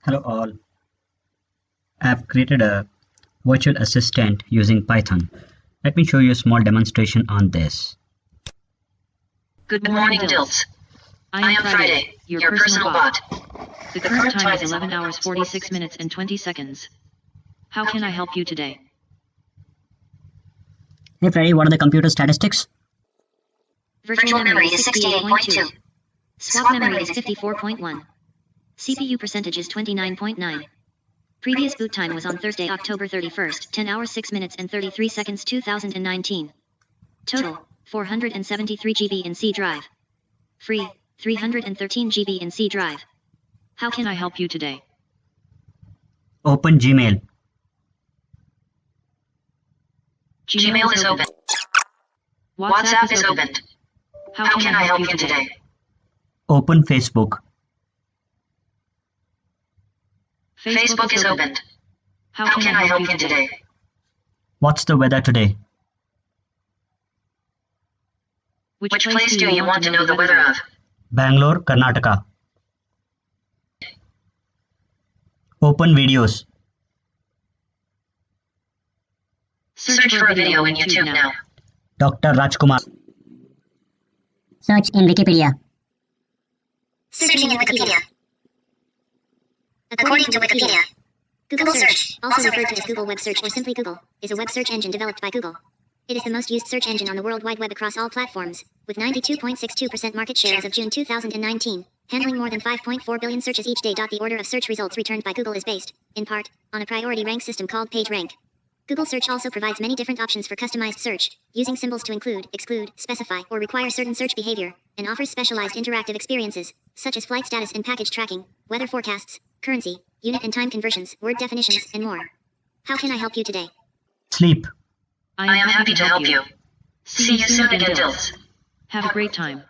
Hello all. I've created a virtual assistant using Python. Let me show you a small demonstration on this. Good morning, Dilts. I am Friday, your personal bot. The current time is 11 hours 46 minutes and 20 seconds. How can I help you today? Hey Freddy, what are the computer statistics? Virtual memory is 68.2. Swap memory is 54.1. CPU percentage is 29.9. Previous boot time was on Thursday, October 31st, 10 hours 6 minutes and 33 seconds 2019. Total, 473 GB in C drive. Free, 313 GB in C drive. How can I help you today? Open Gmail. Gmail is open. WhatsApp is opened. How can I help you today? Open Facebook. Facebook is opened. How can I help you today? What's the weather today? Which place do you want to know the weather of? Bangalore, Karnataka. Open videos. Search for a video in YouTube now. Dr. Rajkumar. Search in Wikipedia. Searching in Wikipedia. According to Wikipedia, Google Search, also referred to as Google Web Search or simply Google, is a web search engine developed by Google. It is the most used search engine on the World Wide Web across all platforms, with 92.62% market share as of June 2019, handling more than 5.4 billion searches each day. The order of search results returned by Google is based, in part, on a priority rank system called PageRank. Google Search also provides many different options for customized search, using symbols to include, exclude, specify, or require certain search behavior, and offers specialized interactive experiences, such as flight status and package tracking, weather forecasts, currency, unit and time conversions, word definitions, and more. How can I help you today? Sleep. I am happy to help you. See you soon again, Dilts. Have a great time.